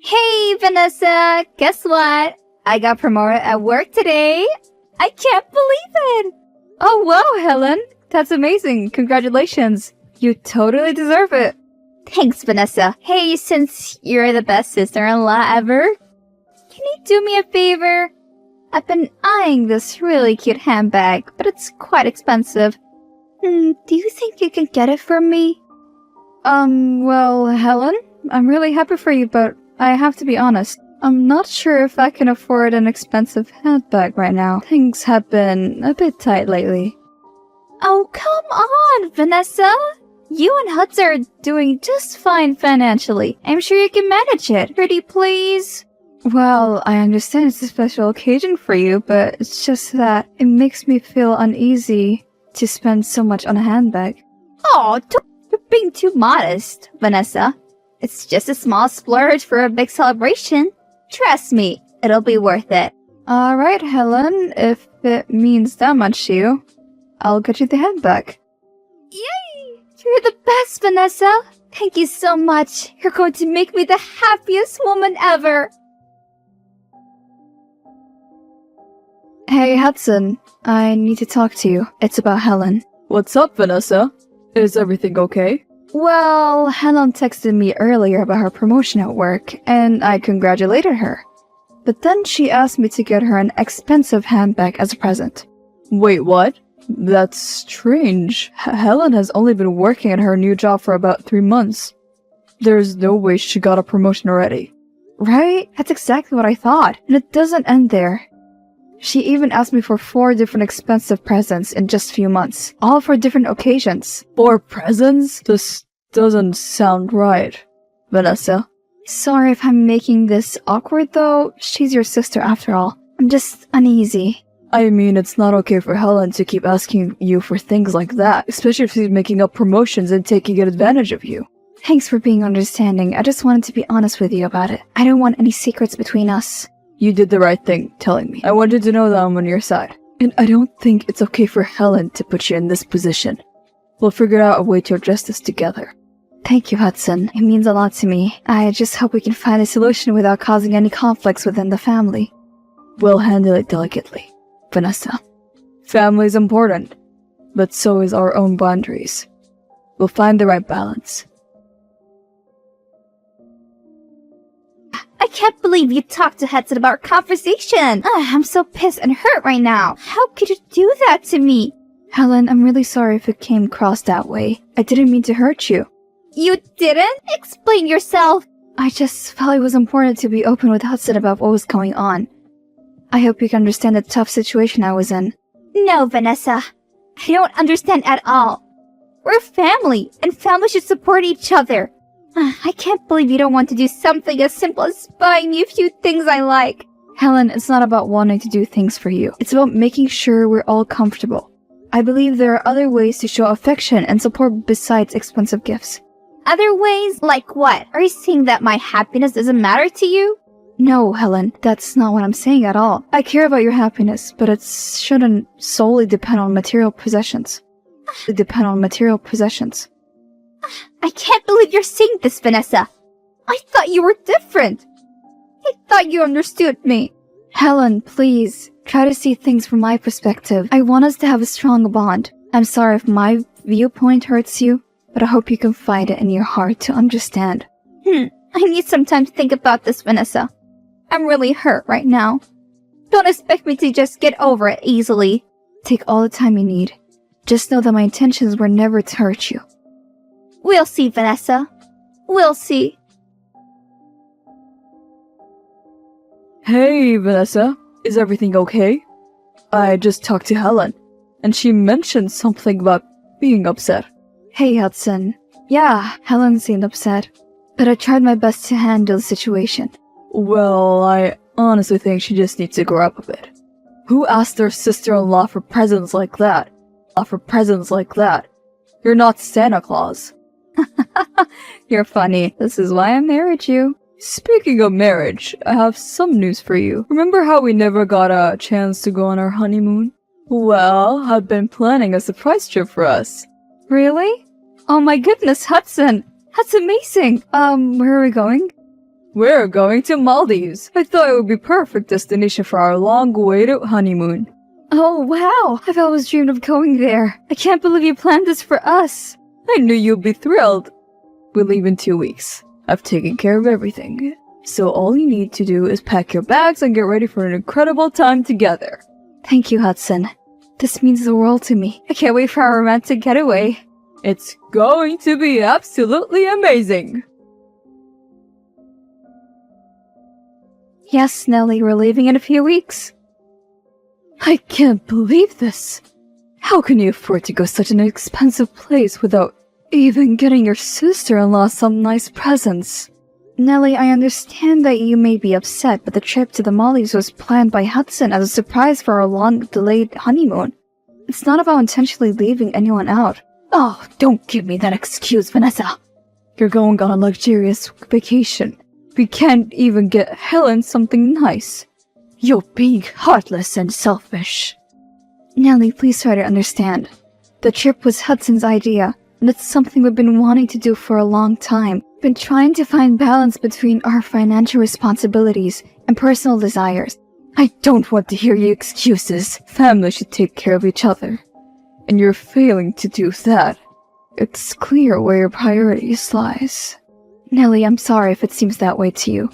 Hey, Vanessa! Guess what? I got promoted at work today. I can't believe it! Oh, wow, Helen. That's amazing. Congratulations. You totally deserve it. Thanks, Vanessa. Hey, since you're the best sister-in-law ever, can you do me a favor? I've been eyeing this really cute handbag, but it's quite expensive. Do you think you can get it for me? Well, Helen, I'm really happy for you, but I have to be honest. I'm not sure if I can afford an expensive handbag right now. Things have been a bit tight lately. Oh, come on, Vanessa! You and Hudson are doing just fine financially. I'm sure you can manage it. Pretty please? Well, I understand it's a special occasion for you, but it's just that it makes me feel uneasy to spend so much on a handbag. Oh, you're being too modest, Vanessa. It's just a small splurge for a big celebration. Trust me, it'll be worth it. Alright, Helen, if it means that much to you, I'll get you the handbag. Yay! You're the best, Vanessa! Thank you so much. You're going to make me the happiest woman ever. Hey, Hudson. I need to talk to you. It's about Helen. What's up, Vanessa? Is everything okay? Well, Helen texted me earlier about her promotion at work, and I congratulated her. But then she asked me to get her an expensive handbag as a present. Wait, what? That's strange. Helen has only been working at her new job for about 3 months. There's no way she got a promotion already. Right? That's exactly what I thought. And it doesn't end there. She even asked me for 4 different expensive presents in just a few months, all for different occasions. 4 presents? This doesn't sound right, Vanessa. Sorry if I'm making this awkward though. She's your sister after all. I'm just uneasy. I mean, it's not okay for Helen to keep asking you for things like that, especially if she's making up promotions and taking advantage of you. Thanks for being understanding. I just wanted to be honest with you about it. I don't want any secrets between us. You did the right thing telling me. I wanted to know that I'm on your side. And I don't think it's okay for Helen to put you in this position. We'll figure out a way to address this together. Thank you, Hudson. It means a lot to me. I just hope we can find a solution without causing any conflicts within the family. We'll handle it delicately, Vanessa. Family is important, but so is our own boundaries. We'll find the right balance. I can't believe you talked to Hudson about our conversation. I'm so pissed and hurt right now. How could you do that to me? Helen, I'm really sorry if it came across that way. I didn't mean to hurt you. You didn't? Explain yourself. I just felt it was important to be open with Hudson about what was going on. I hope you can understand the tough situation I was in. No, Vanessa. I don't understand at all. We're family, and family should support each other. I can't believe you don't want to do something as simple as buying me a few things I like. Helen, it's not about wanting to do things for you. It's about making sure we're all comfortable. I believe there are other ways to show affection and support besides expensive gifts. Other ways? Like what? Are you saying that my happiness doesn't matter to you? No, Helen, that's not what I'm saying at all. I care about your happiness, but it shouldn't solely depend on material possessions. I can't believe you're saying this, Vanessa. I thought you were different. I thought you understood me. Helen, please, try to see things from my perspective. I want us to have a strong bond. I'm sorry if my viewpoint hurts you, but I hope you can find it in your heart to understand. I need some time to think about this, Vanessa. I'm really hurt right now. Don't expect me to just get over it easily. Take all the time you need. Just know that my intentions were never to hurt you. We'll see, Vanessa. We'll see. Hey, Vanessa. Is everything okay? I just talked to Helen, and she mentioned something about being upset. Hey, Hudson. Yeah, Helen seemed upset, but I tried my best to handle the situation. Well, I honestly think she just needs to grow up a bit. Who asked their sister-in-law for presents like that? You're not Santa Claus. You're funny. This is why I married you. Speaking of marriage, I have some news for you. Remember how we never got a chance to go on our honeymoon? Well, I've been planning a surprise trip for us. Really? Oh my goodness, Hudson! That's amazing! Where are we going? We're going to Maldives. I thought it would be perfect destination for our long-awaited honeymoon. Oh, wow. I've always dreamed of going there. I can't believe you planned this for us. I knew you'd be thrilled. We leave in 2 weeks. I've taken care of everything. So all you need to do is pack your bags and get ready for an incredible time together. Thank you, Hudson. This means the world to me. I can't wait for our romantic getaway. It's going to be absolutely amazing. Yes, Nelly, we're leaving in a few weeks. I can't believe this. How can you afford to go such an expensive place without even getting your sister-in-law some nice presents? Nelly, I understand that you may be upset, but the trip to the Maldives was planned by Hudson as a surprise for our long-delayed honeymoon. It's not about intentionally leaving anyone out. Oh, don't give me that excuse, Vanessa. You're going on a luxurious vacation. We can't even get Helen something nice. You're being heartless and selfish. Nelly, please try to understand. The trip was Hudson's idea, and it's something we've been wanting to do for a long time. Been trying to find balance between our financial responsibilities and personal desires. I don't want to hear your excuses. Family should take care of each other. And you're failing to do that. It's clear where your priorities lies. Nelly, I'm sorry if it seems that way to you.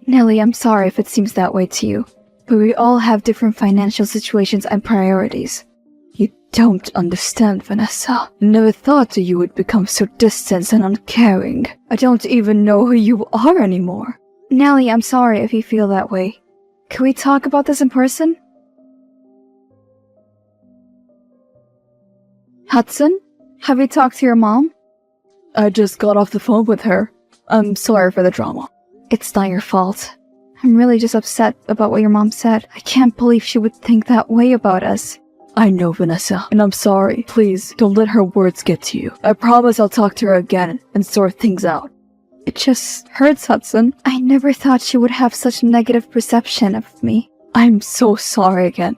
Nelly, I'm sorry if it seems that way to you. But we all have different financial situations and priorities. You don't understand, Vanessa. Never thought that you would become so distant and uncaring. I don't even know who you are anymore. Nelly, I'm sorry if you feel that way. Can we talk about this in person? Hudson, have you talked to your mom? I just got off the phone with her. I'm sorry for the drama. It's not your fault. I'm really just upset about what your mom said. I can't believe she would think that way about us. I know, Vanessa, and I'm sorry. Please, don't let her words get to you. I promise I'll talk to her again and sort things out. It just hurts, Hudson. I never thought she would have such a negative perception of me. I'm so sorry again.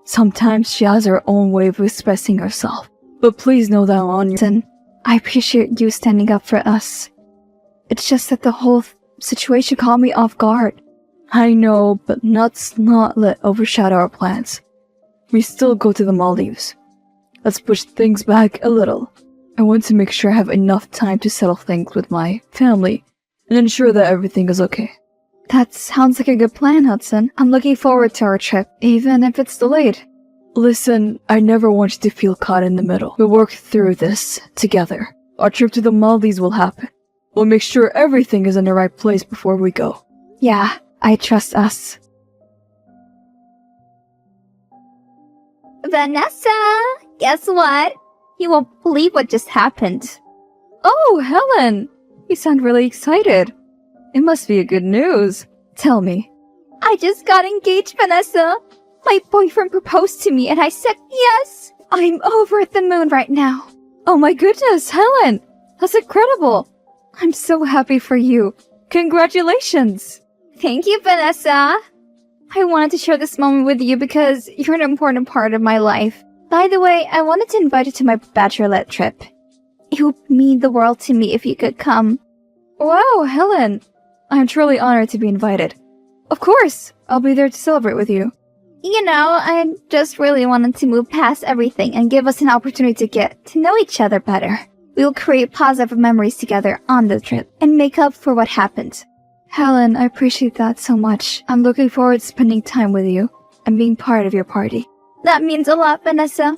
Sometimes she has her own way of expressing herself. But please know that I'm on your... Hudson, I appreciate you standing up for us. It's just that the whole situation caught me off guard. I know, but let's not let overshadow our plans. We still go to the Maldives. Let's push things back a little. I want to make sure I have enough time to settle things with my family and ensure that everything is okay. That sounds like a good plan, Hudson. I'm looking forward to our trip, even if it's delayed. Listen, I never want you to feel caught in the middle. We'll work through this together. Our trip to the Maldives will happen. We'll make sure everything is in the right place before we go. Yeah, I trust us. Vanessa, guess what? You won't believe what just happened. Oh, Helen! You sound really excited. It must be a good news. Tell me. I just got engaged, Vanessa. My boyfriend proposed to me and I said yes. I'm over the moon right now. Oh my goodness, Helen! That's incredible! I'm so happy for you. Congratulations! Thank you, Vanessa. I wanted to share this moment with you because you're an important part of my life. By the way, I wanted to invite you to my bachelorette trip. It would mean the world to me if you could come. Wow, Helen! I'm truly honored to be invited. Of course, I'll be there to celebrate with you. You know, I just really wanted to move past everything and give us an opportunity to get to know each other better. We'll create positive memories together on the trip and make up for what happened. Helen, I appreciate that so much. I'm looking forward to spending time with you and being part of your party. That means a lot, Vanessa.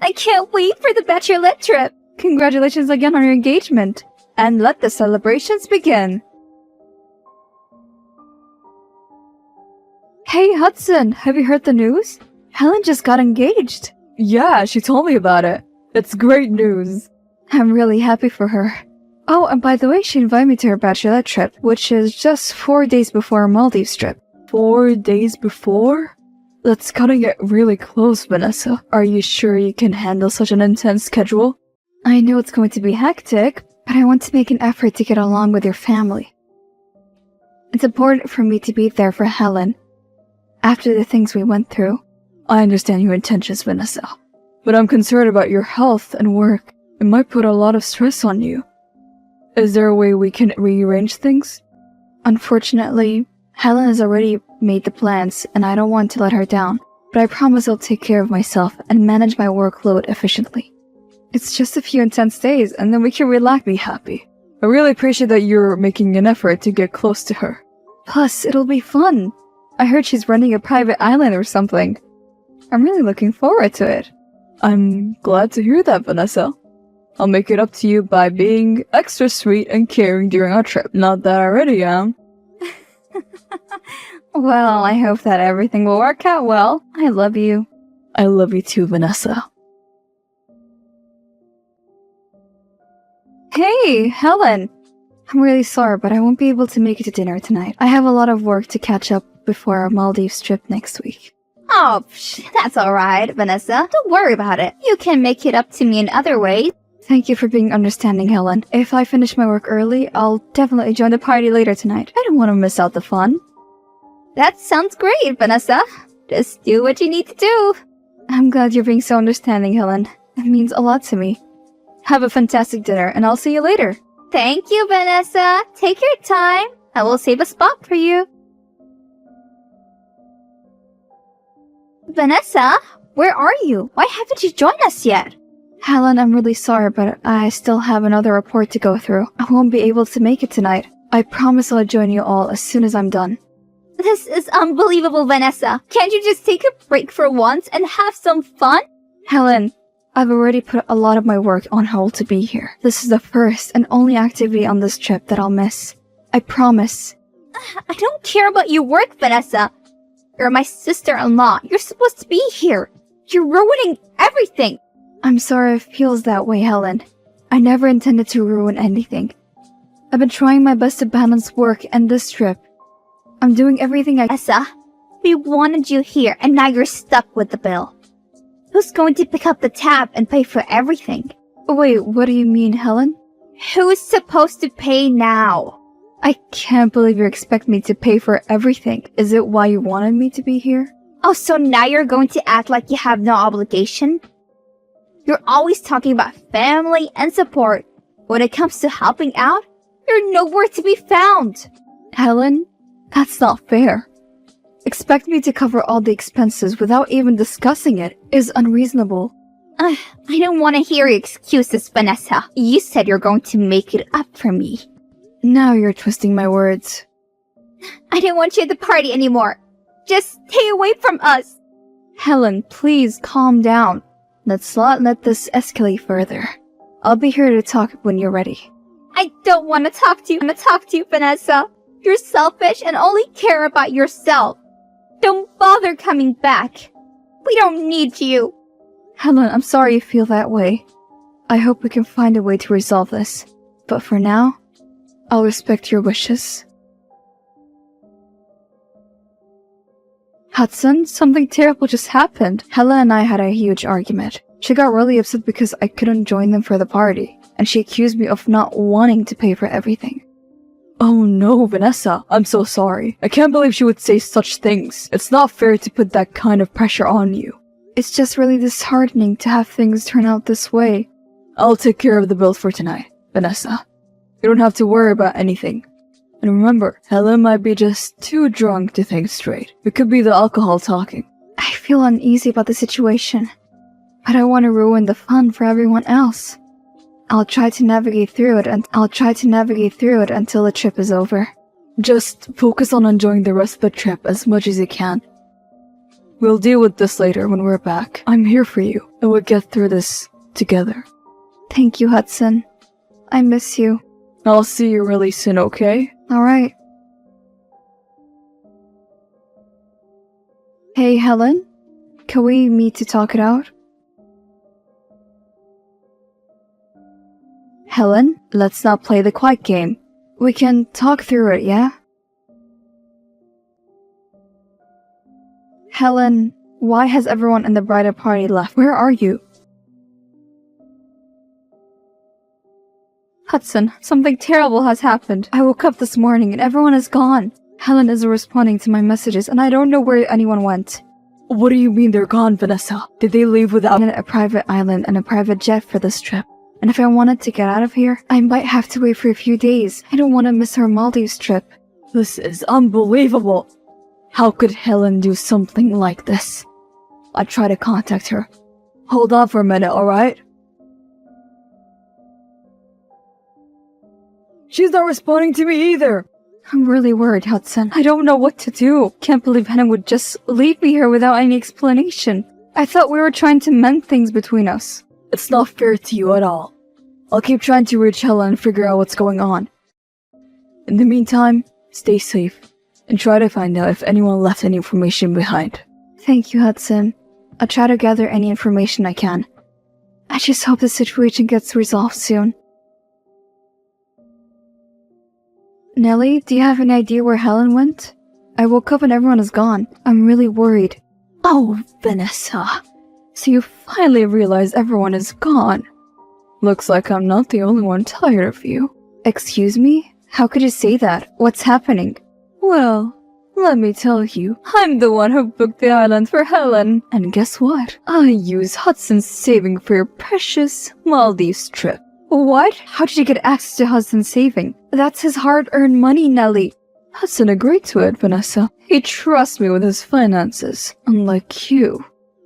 I can't wait for the bachelorette trip. Congratulations again on your engagement. And let the celebrations begin. Hey, Hudson, have you heard the news? Helen just got engaged. Yeah, she told me about it. It's great news. I'm really happy for her. Oh, and by the way, she invited me to her bachelorette trip, which is just 4 days before our Maldives trip. 4 days before? That's cutting it really close, Vanessa. Are you sure you can handle such an intense schedule? I know it's going to be hectic, but I want to make an effort to get along with your family. It's important for me to be there for Helen. After the things we went through. I understand your intentions, Vanessa. But I'm concerned about your health and work. It might put a lot of stress on you. Is there a way we can rearrange things? Unfortunately, Helen has already made the plans and I don't want to let her down, but I promise I'll take care of myself and manage my workload efficiently. It's just a few intense days and then we can relax, be happy. I really appreciate that you're making an effort to get close to her. Plus, it'll be fun. I heard she's running a private island or something. I'm really looking forward to it. I'm glad to hear that, Vanessa. I'll make it up to you by being extra sweet and caring during our trip. Not that I already am. Well, I hope that everything will work out well. I love you. I love you too, Vanessa. Hey, Helen! I'm really sorry, but I won't be able to make it to dinner tonight. I have a lot of work to catch up before our Maldives trip next week. Oh, that's alright, Vanessa. Don't worry about it. You can make it up to me in other ways. Thank you for being understanding, Helen. If I finish my work early, I'll definitely join the party later tonight. I don't want to miss out the fun. That sounds great, Vanessa. Just do what you need to do. I'm glad you're being so understanding, Helen. It means a lot to me. Have a fantastic dinner, and I'll see you later. Thank you, Vanessa. Take your time. I will save a spot for you. Vanessa, where are you? Why haven't you joined us yet? Helen, I'm really sorry, but I still have another report to go through. I won't be able to make it tonight. I promise I'll join you all as soon as I'm done. This is unbelievable, Vanessa. Can't you just take a break for once and have some fun? Helen, I've already put a lot of my work on hold to be here. This is the first and only activity on this trip that I'll miss. I promise. I don't care about your work, Vanessa. You're my sister-in-law. You're supposed to be here. You're ruining everything. I'm sorry it feels that way, Helen. I never intended to ruin anything. I've been trying my best to balance work and this trip. I'm doing everything I— Vanessa, we wanted you here and now you're stuck with the bill. Who's going to pick up the tab and pay for everything? Wait, what do you mean, Helen? Who's supposed to pay now? I can't believe you expect me to pay for everything. Is it why you wanted me to be here? Oh, so now you're going to act like you have no obligation? You're always talking about family and support. When it comes to helping out, you're nowhere to be found. Helen, that's not fair. Expect me to cover all the expenses without even discussing it is unreasonable. I don't want to hear your excuses, Vanessa. You said you're going to make it up for me. Now you're twisting my words. I don't want you at the party anymore. Just stay away from us. Helen, please calm down. Let's not let this escalate further. I'll be here to talk when you're ready. I don't want to talk to you, Vanessa. You're selfish and only care about yourself. Don't bother coming back. We don't need you. Helen, I'm sorry you feel that way. I hope we can find a way to resolve this. But for now, I'll respect your wishes. Hudson, something terrible just happened. Helen and I had a huge argument. She got really upset because I couldn't join them for the party, and she accused me of not wanting to pay for everything. Oh no, Vanessa, I'm so sorry. I can't believe she would say such things. It's not fair to put that kind of pressure on you. It's just really disheartening to have things turn out this way. I'll take care of the bill for tonight, Vanessa. You don't have to worry about anything. And remember, Helen might be just too drunk to think straight. It could be the alcohol talking. I feel uneasy about the situation, but I don't want to ruin the fun for everyone else. I'll try to navigate through it until the trip is over. Just focus on enjoying the rest of the trip as much as you can. We'll deal with this later when we're back. I'm here for you, and we'll get through this together. Thank you, Hudson. I miss you. I'll see you really soon, okay? Alright. Hey, Helen? Can we meet to talk it out? Helen, let's not play the quiet game. We can talk through it, yeah? Helen, why has everyone in the bridal party left? Where are you? Hudson, something terrible has happened. I woke up this morning and everyone is gone. Helen isn't responding to my messages and I don't know where anyone went. What do you mean they're gone, Vanessa? Did they leave without a private island and a private jet for this trip? And if I wanted to get out of here, I might have to wait for a few days. I don't want to miss our Maldives trip. This is unbelievable. How could Helen do something like this? I try to contact her. Hold on for a minute, alright? She's not responding to me either. I'm really worried, Hudson. I don't know what to do. Can't believe Helen would just leave me here without any explanation. I thought we were trying to mend things between us. It's not fair to you at all. I'll keep trying to reach Helen and figure out what's going on. In the meantime, stay safe and try to find out if anyone left any information behind. Thank you, Hudson. I'll try to gather any information I can. I just hope the situation gets resolved soon. Nellie, do you have any idea where Helen went? I woke up and everyone is gone. I'm really worried. Oh, Vanessa. So you finally realize everyone is gone. Looks like I'm not the only one tired of you. Excuse me? How could you say that? What's happening? Well, let me tell you, I'm the one who booked the island for Helen. And guess what? I used Hudson's saving for your precious Maldives trip. What? How did you get access to Hudson's saving? That's his hard-earned money, Nellie. Hudson agreed to it, Vanessa. He trusts me with his finances, unlike you.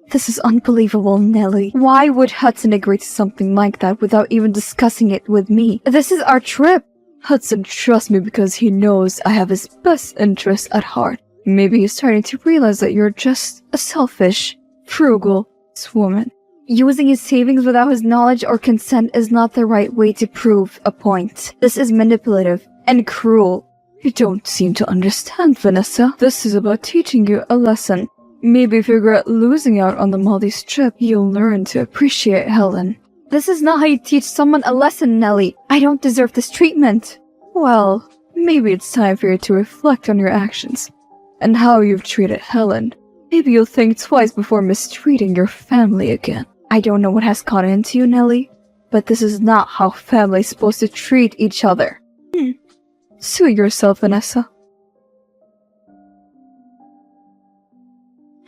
This is unbelievable, Nellie. Why would Hudson agree to something like that without even discussing it with me? This is our trip. Hudson trusts me because he knows I have his best interests at heart. Maybe he's starting to realize that you're just a selfish, frugal woman. Using his savings without his knowledge or consent is not the right way to prove a point. This is manipulative and cruel. You don't seem to understand, Vanessa. This is about teaching you a lesson. Maybe if you regret losing out on the Maldives trip, you'll learn to appreciate Helen. This is not how you teach someone a lesson, Nellie. I don't deserve this treatment. Well, maybe it's time for you to reflect on your actions and how you've treated Helen. Maybe you'll think twice before mistreating your family again. I don't know what has gotten into you, Nellie, but this is not how family's supposed to treat each other. Suit yourself, Vanessa.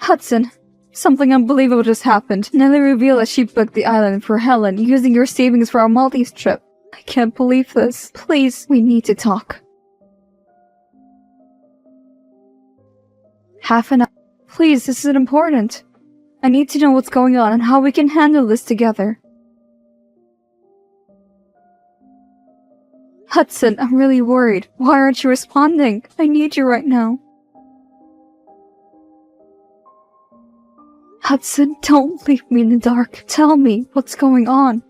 Hudson, something unbelievable just happened. Nellie revealed that she booked the island for Helen using your savings for our Maldives trip. I can't believe this. Please, we need to talk. Half an hour. Please, this is important. I need to know what's going on and how we can handle this together. Hudson, I'm really worried. Why aren't you responding? I need you right now. Hudson, don't leave me in the dark. Tell me what's going on.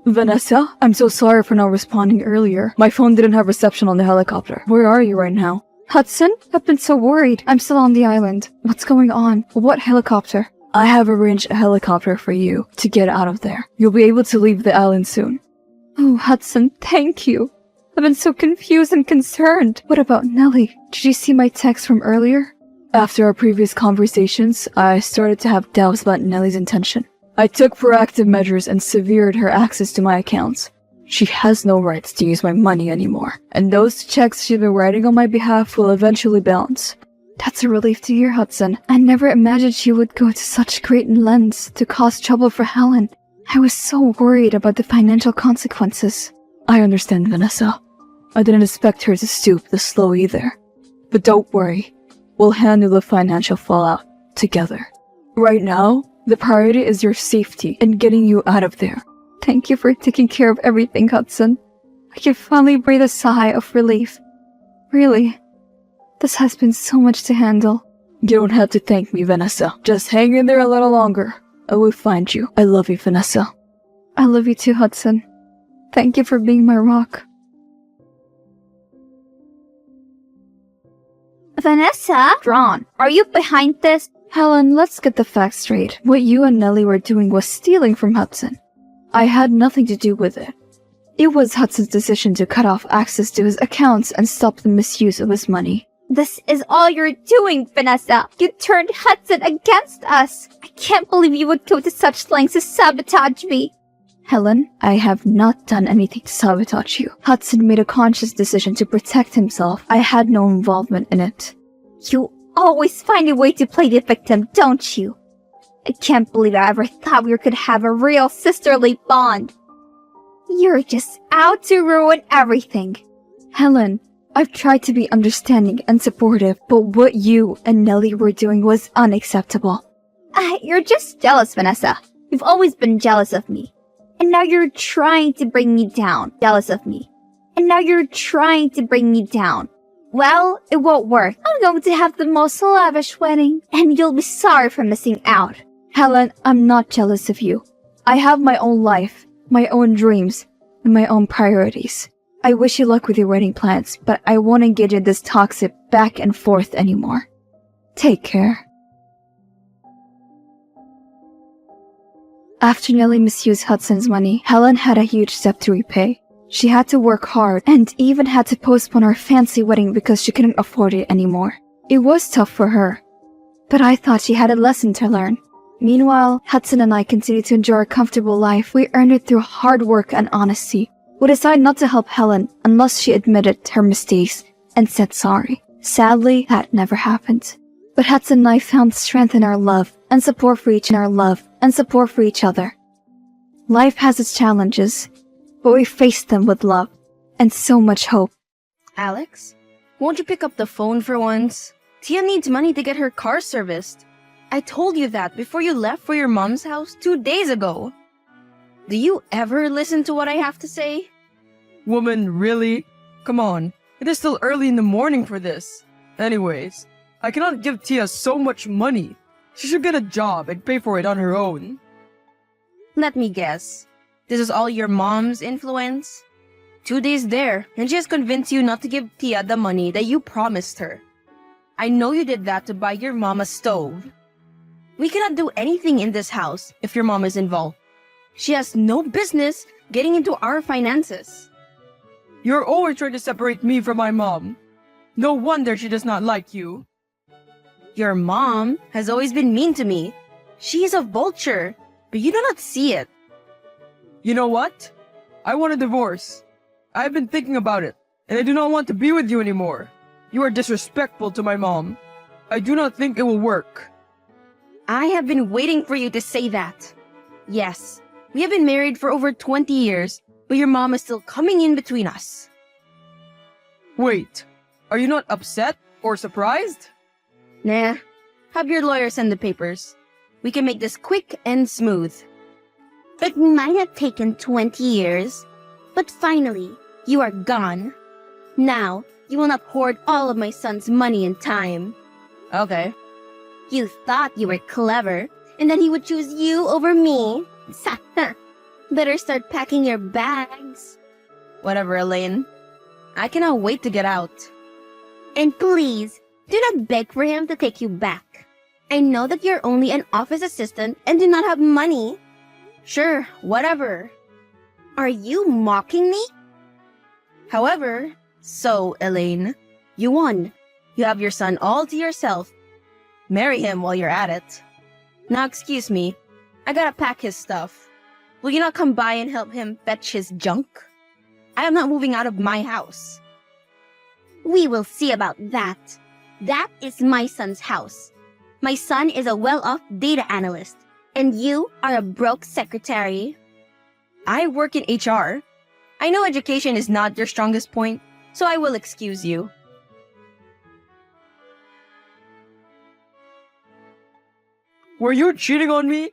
Vanessa, I'm so sorry for not responding earlier. My phone didn't have reception on the helicopter. Where are you right now? Hudson, I've been so worried. I'm still on the island. What's going on? What helicopter? I have arranged a helicopter for you to get out of there. You'll be able to leave the island soon. Oh, Hudson, thank you. I've been so confused and concerned. What about Nellie? Did you see my text from earlier? After our previous conversations, I started to have doubts about Nellie's intention. I took proactive measures and severed her access to my accounts. She has no rights to use my money anymore, and those checks she's been writing on my behalf will eventually bounce. That's a relief to hear, Hudson. I never imagined she would go to such great lengths to cause trouble for Helen. I was so worried about the financial consequences. I understand, Vanessa. I didn't expect her to stoop this low either. But don't worry. We'll handle the financial fallout together. Right now, the priority is your safety and getting you out of there. Thank you for taking care of everything, Hudson. I can finally breathe a sigh of relief. Really, this has been so much to handle. You don't have to thank me, Vanessa. Just hang in there a little longer. I will find you. I love you, Vanessa. I love you too, Hudson. Thank you for being my rock. Vanessa? Ron, are you behind this? Helen, let's get the facts straight. What you and Nellie were doing was stealing from Hudson. I had nothing to do with it. It was Hudson's decision to cut off access to his accounts and stop the misuse of his money. This is all you're doing, Vanessa. You turned Hudson against us. I can't believe you would go to such lengths to sabotage me. Helen, I have not done anything to sabotage you. Hudson made a conscious decision to protect himself. I had no involvement in it. You always find a way to play the victim, don't you? I can't believe I ever thought we could have a real sisterly bond. You're just out to ruin everything. Helen, I've tried to be understanding and supportive, but what you and Nellie were doing was unacceptable. You're just jealous, Vanessa. You've always been jealous of me. And now you're trying to bring me down. Jealous of me. And now you're trying to bring me down. Well, it won't work. I'm going to have the most lavish wedding, and you'll be sorry for missing out. Helen, I'm not jealous of you. I have my own life, my own dreams, and my own priorities. I wish you luck with your wedding plans, but I won't engage in this toxic back and forth anymore. Take care. After Nellie misused Hudson's money, Helen had a huge debt to repay. She had to work hard and even had to postpone her fancy wedding because she couldn't afford it anymore. It was tough for her, but I thought she had a lesson to learn. Meanwhile, Hudson and I continued to enjoy a comfortable life. We earned it through hard work and honesty. We decided not to help Helen unless she admitted her mistakes and said sorry. Sadly, that never happened. But Hudson and I found strength in our love and support for each other. Life has its challenges, but we faced them with love and so much hope. Alex, won't you pick up the phone for once? Tia needs money to get her car serviced. I told you that before you left for your mom's house 2 days ago. Do you ever listen to what I have to say? Woman, really? Come on, it is still early in the morning for this. Anyways, I cannot give Tia so much money. She should get a job and pay for it on her own. Let me guess. This is all your mom's influence? 2 days there, and she has convinced you not to give Tia the money that you promised her. I know you did that to buy your mom a stove. We cannot do anything in this house if your mom is involved. She has no business getting into our finances. You're always trying to separate me from my mom. No wonder she does not like you. Your mom has always been mean to me. She is a vulture, but you do not see it. You know what? I want a divorce. I have been thinking about it, and I do not want to be with you anymore. You are disrespectful to my mom. I do not think it will work. I have been waiting for you to say that. Yes, we have been married for over 20 years, but your mom is still coming in between us. Wait, are you not upset or surprised? Nah, have your lawyer send the papers. We can make this quick and smooth. It might have taken 20 years, but finally, you are gone. Now, you will not hoard all of my son's money and time. Okay. You thought you were clever, and then he would choose you over me. Better start packing your bags. Whatever, Elaine. I cannot wait to get out. And please, do not beg for him to take you back. I know that you're only an office assistant and do not have money. Sure, whatever. Are you mocking me? However, so, Elaine, you won. You have your son all to yourself. Marry him while you're at it. Now excuse me, I gotta pack his stuff. Will you not come by and help him fetch his junk? I am not moving out of my house. We will see about that. That is my son's house. My son is a well-off data analyst, and you are a broke secretary. I work in HR. I know education is not your strongest point, so I will excuse you. Were you cheating on me?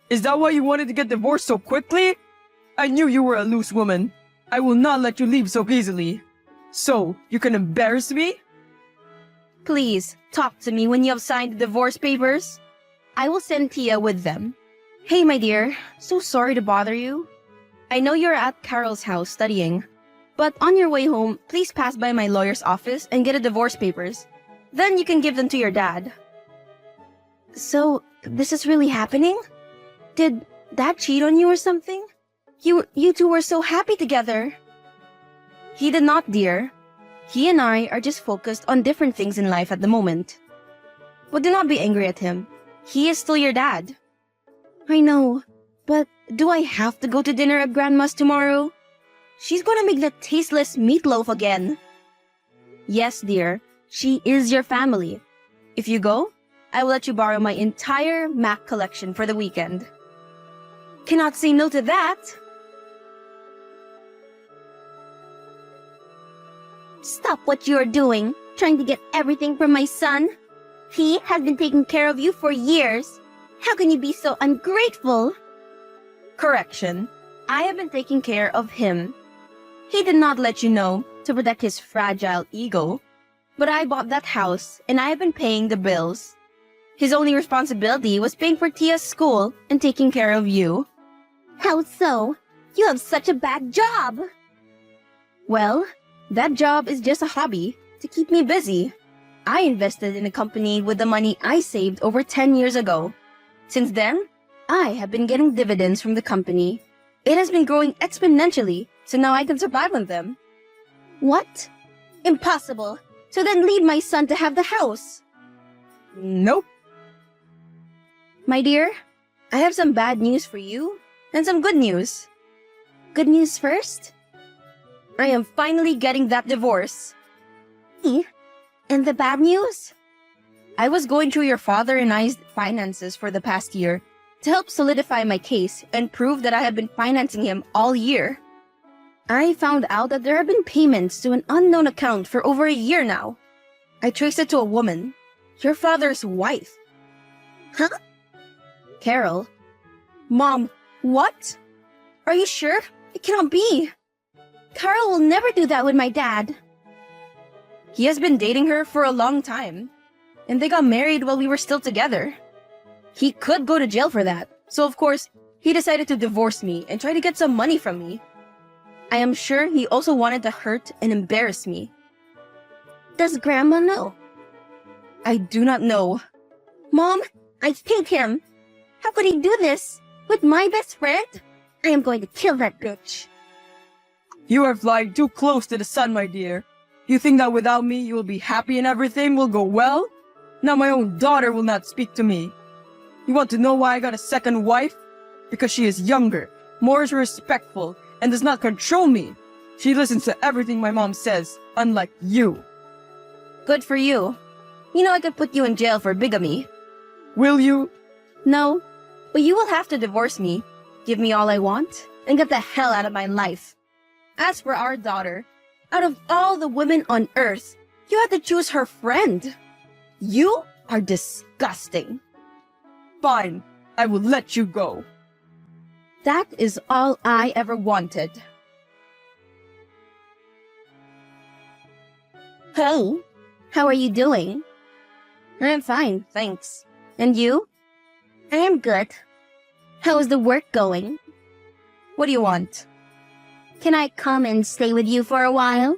Is that why you wanted to get divorced so quickly? I knew you were a loose woman. I will not let you leave so easily. So, you can embarrass me? Please, talk to me when you have signed the divorce papers. I will send Tia with them. Hey, my dear, so sorry to bother you. I know you're at Carol's house studying, but on your way home, please pass by my lawyer's office and get the divorce papers. Then you can give them to your dad. So, this is really happening? Did Dad cheat on you or something? You two were so happy together. He did not, dear. He and I are just focused on different things in life at the moment. But do not be angry at him. He is still your dad. I know, but do I have to go to dinner at Grandma's tomorrow? She's gonna make that tasteless meatloaf again. Yes, dear. She is your family. If you go, I will let you borrow my entire Mac collection for the weekend. Cannot say no to that. Stop what you're doing, trying to get everything from my son. He has been taking care of you for years. How can you be so ungrateful? Correction. I have been taking care of him. He did not let you know to protect his fragile ego. But I bought that house and I have been paying the bills. His only responsibility was paying for Tia's school and taking care of you. How so? You have such a bad job. Well, that job is just a hobby to keep me busy. I invested in a company with the money I saved over 10 years ago. Since then, I have been getting dividends from the company. It has been growing exponentially, so now I can survive on them. What? Impossible. So then leave my son to have the house. Nope. My dear, I have some bad news for you and some good news. Good news first? I am finally getting that divorce. And the bad news? I was going through your father and I's finances for the past year to help solidify my case and prove that I have been financing him all year. I found out that there have been payments to an unknown account for over a year now. I traced it to a woman, your father's wife. Huh? Carol? Mom, what? Are you sure? It cannot be. Carol will never do that with my dad. He has been dating her for a long time, and they got married while we were still together. He could go to jail for that, so of course, he decided to divorce me and try to get some money from me. I am sure he also wanted to hurt and embarrass me. Does Grandma know? I do not know. Mom, I hate him. How could he do this? With my best friend? I am going to kill that bitch. You are flying too close to the sun, my dear. You think that without me you will be happy and everything will go well? Now my own daughter will not speak to me. You want to know why I got a second wife? Because she is younger, more respectful, and does not control me. She listens to everything my mom says, unlike you. Good for you. You know I could put you in jail for bigamy. Will you? No, but you will have to divorce me, give me all I want, and get the hell out of my life. As for our daughter, out of all the women on earth, you had to choose her friend. You are disgusting. Fine, I will let you go. That is all I ever wanted. Hey, how are you doing? I'm fine, thanks. And you? I am good. How is the work going? What do you want? Can I come and stay with you for a while?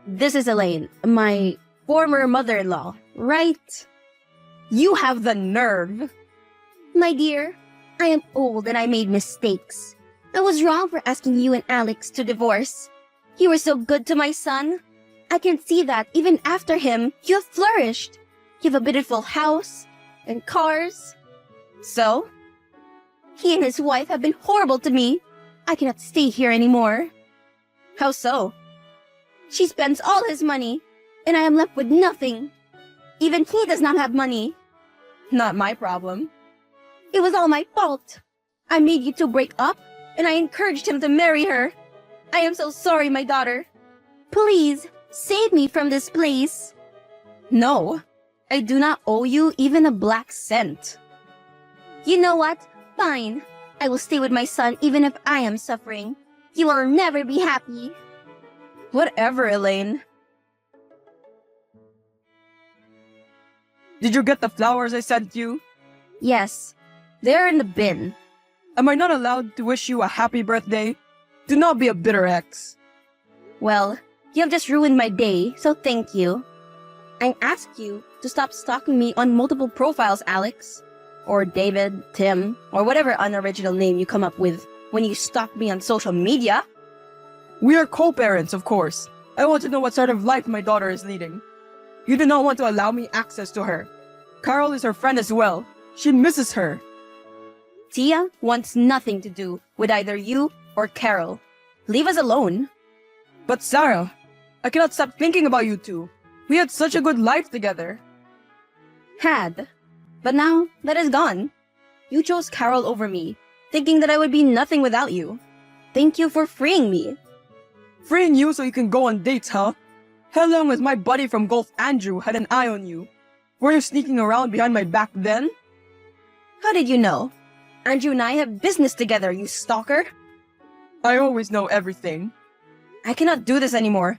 This is Elaine, my former mother-in-law, right? You have the nerve. My dear, I am old and I made mistakes. I was wrong for asking you and Alex to divorce. You were so good to my son. I can see that even after him, you have flourished. You have a beautiful house and cars. So? He and his wife have been horrible to me. I cannot stay here anymore. How so? She spends all his money, and I am left with nothing. Even he does not have money. Not my problem. It was all my fault. I made you two break up, and I encouraged him to marry her. I am so sorry, my daughter. Please, save me from this place. No, I do not owe you even a black cent. You know what? Fine. I will stay with my son even if I am suffering. You will never be happy. Whatever, Elaine. Did you get the flowers I sent you? Yes, they're in the bin. Am I not allowed to wish you a happy birthday? Do not be a bitter ex. Well, you have just ruined my day, so thank you. I ask you to stop stalking me on multiple profiles, Alex. Or David, Tim, or whatever unoriginal name you come up with when you stalk me on social media. We are co-parents, of course. I want to know what sort of life my daughter is leading. You do not want to allow me access to her. Carol is her friend as well. She misses her. Tia wants nothing to do with either you or Carol. Leave us alone. But Sarah, I cannot stop thinking about you two. We had such a good life together. had. But now that is gone. You chose Carol over me, thinking that I would be nothing without you. Thank you for freeing me. Freeing you so you can go on dates, huh? How long has my buddy from Gulf Andrew had an eye on you? Were you sneaking around behind my back then? How did you know? Andrew and I have business together, you stalker. I always know everything. I cannot do this anymore.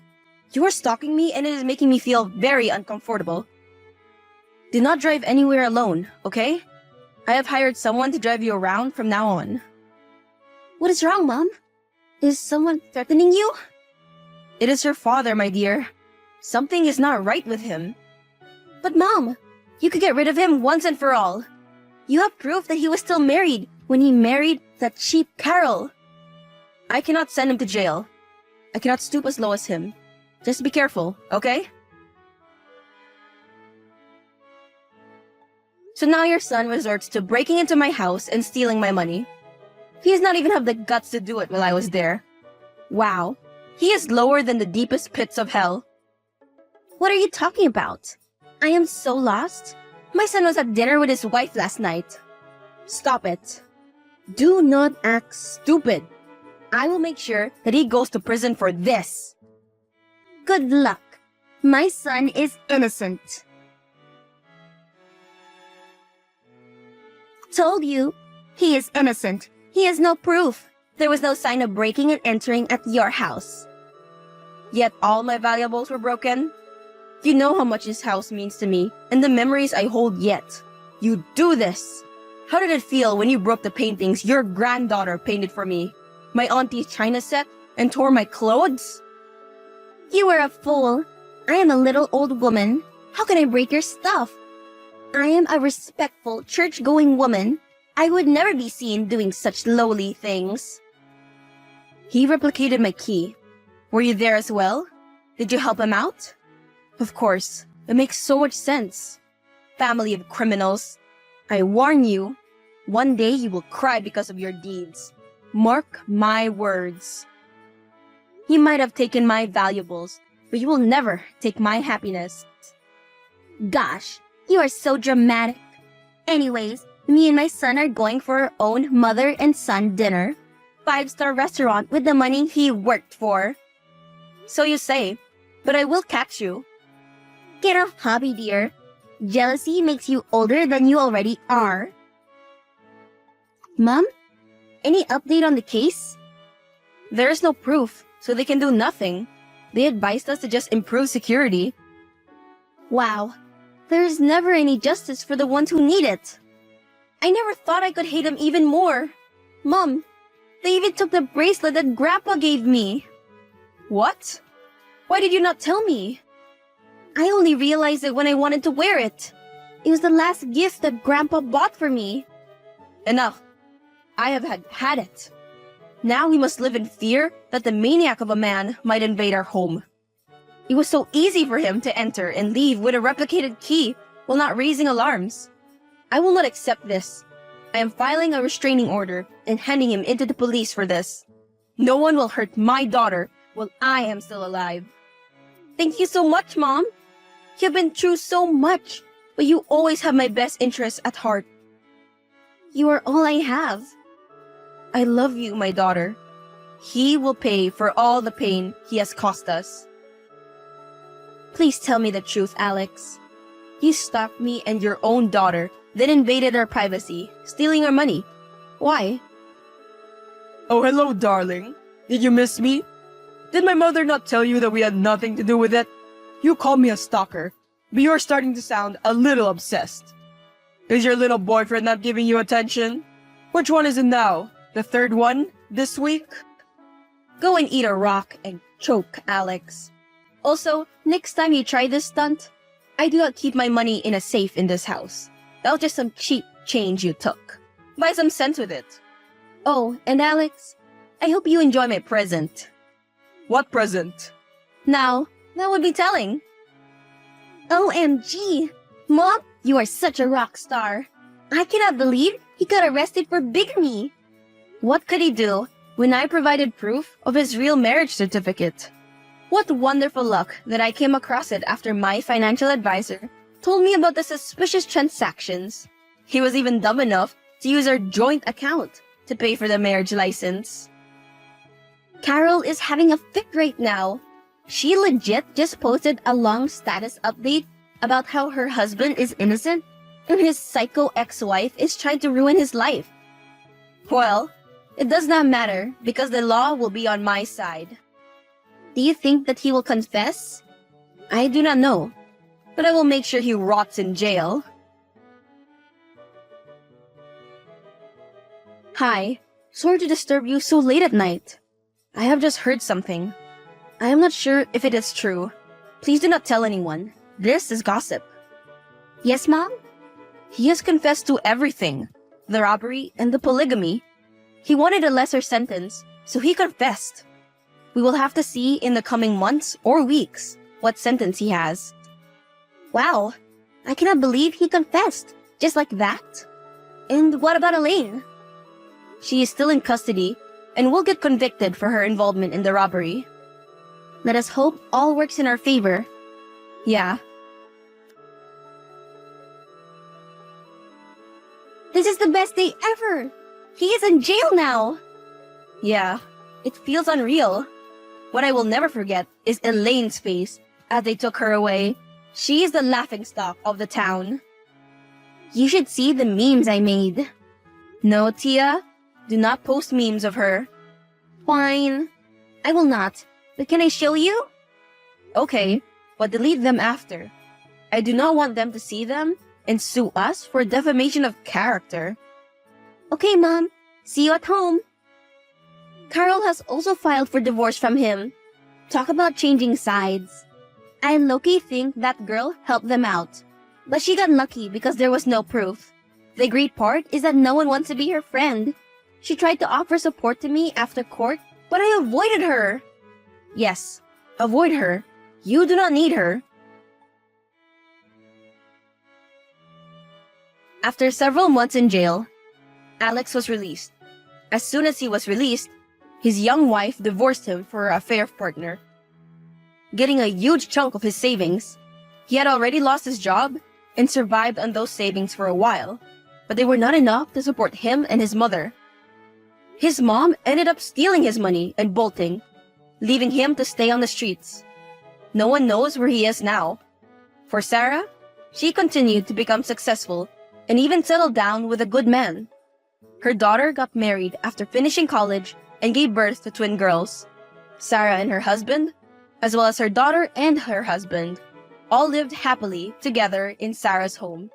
You are stalking me and it is making me feel very uncomfortable. Do not drive anywhere alone, okay? I have hired someone to drive you around from now on. What is wrong, Mom? Is someone threatening you? It is your father, my dear. Something is not right with him. But Mom, you could get rid of him once and for all. You have proof that he was still married when he married that cheap Carol. I cannot send him to jail. I cannot stoop as low as him. Just be careful, okay? So now your son resorts to breaking into my house and stealing my money. He does not even have the guts to do it while I was there. Wow, he is lower than the deepest pits of hell. What are you talking about? I am so lost. My son was at dinner with his wife last night. Stop it. Do not act stupid. I will make sure that he goes to prison for this. Good luck. My son is innocent. Told you. He is innocent. He has no proof. There was no sign of breaking and entering at your house. Yet all my valuables were broken. You know how much this house means to me, and the memories I hold yet. You do this. How did it feel when you broke the paintings your granddaughter painted for me? My auntie's china set, and tore my clothes? You are a fool. I am a little old woman. How can I break your stuff? I am a respectful, church-going woman. I would never be seen doing such lowly things. He replicated my key. Were you there as well? Did you help him out? Of course. It makes so much sense. Family of criminals. I warn you, one day you will cry because of your deeds. Mark my words. You might have taken my valuables, but you will never take my happiness. Gosh, you are so dramatic. Anyways, me and my son are going for our own mother and son dinner. 5-star restaurant with the money he worked for. So you say, but I will catch you. Get off hobby, dear. Jealousy makes you older than you already are. Mom? Any update on the case? There is no proof, so they can do nothing. They advised us to just improve security. Wow. There is never any justice for the ones who need it. I never thought I could hate him even more. Mom, they even took the bracelet that Grandpa gave me. What? Why did you not tell me? I only realized it when I wanted to wear it. It was the last gift that Grandpa bought for me. Enough. I have had it. Now we must live in fear that the maniac of a man might invade our home. It was so easy for him to enter and leave with a replicated key while not raising alarms. I will not accept this. I am filing a restraining order and handing him into the police for this. No one will hurt my daughter while I am still alive. Thank you so much, Mom. You've been through so much, but you always have my best interests at heart. You are all I have. I love you, my daughter. He will pay for all the pain he has caused us. Please tell me the truth, Alex. You stalked me and your own daughter, then invaded our privacy, stealing our money. Why? Oh, hello, darling. Did you miss me? Did my mother not tell you that we had nothing to do with it? You called me a stalker, but you're starting to sound a little obsessed. Is your little boyfriend not giving you attention? Which one is it now? The third one? This week? Go and eat a rock and choke, Alex. Also, next time you try this stunt, I do not keep my money in a safe in this house. That was just some cheap change you took. Buy some sense with it. Oh, and Alex, I hope you enjoy my present. What present? Now, that would be telling. OMG! Mom, you are such a rock star. I cannot believe he got arrested for bigamy. What could he do when I provided proof of his real marriage certificate? What wonderful luck that I came across it after my financial advisor told me about the suspicious transactions. He was even dumb enough to use our joint account to pay for the marriage license. Carol is having a fit right now. She legit just posted a long status update about how her husband is innocent and his psycho ex-wife is trying to ruin his life. Well, it does not matter because the law will be on my side. Do you think that he will confess? I do not know, but I will make sure he rots in jail. Hi, sorry to disturb you so late at night. I have just heard something. I am not sure if it is true. Please do not tell anyone. This is gossip. Yes, Mom? He has confessed to everything. The robbery and the polygamy. He wanted a lesser sentence, so he confessed. We will have to see in the coming months or weeks what sentence he has. Wow, I cannot believe he confessed. Just like that? And what about Elaine? She is still in custody and will get convicted for her involvement in the robbery. Let us hope all works in our favor. Yeah. This is the best day ever! He is in jail now! Yeah, it feels unreal. What I will never forget is Elaine's face as they took her away. She is the laughingstock of the town. You should see the memes I made. No, Tia, do not post memes of her. Fine. I will not. But can I show you? Okay, but delete them after. I do not want them to see them and sue us for defamation of character. Okay, Mom. See you at home. Carol has also filed for divorce from him. Talk about changing sides. I and Loki think that girl helped them out. But she got lucky because there was no proof. The great part is that no one wants to be her friend. She tried to offer support to me after court, but I avoided her. Yes, avoid her. You do not need her. After several months in jail, Alex was released. As soon as he was released, his young wife divorced him for her affair partner. Getting a huge chunk of his savings, he had already lost his job and survived on those savings for a while, but they were not enough to support him and his mother. His mom ended up stealing his money and bolting, leaving him to stay on the streets. No one knows where he is now. For Sarah, she continued to become successful and even settled down with a good man. Her daughter got married after finishing college and gave birth to twin girls. Sarah and her husband, as well as her daughter and her husband, all lived happily together in Sarah's home.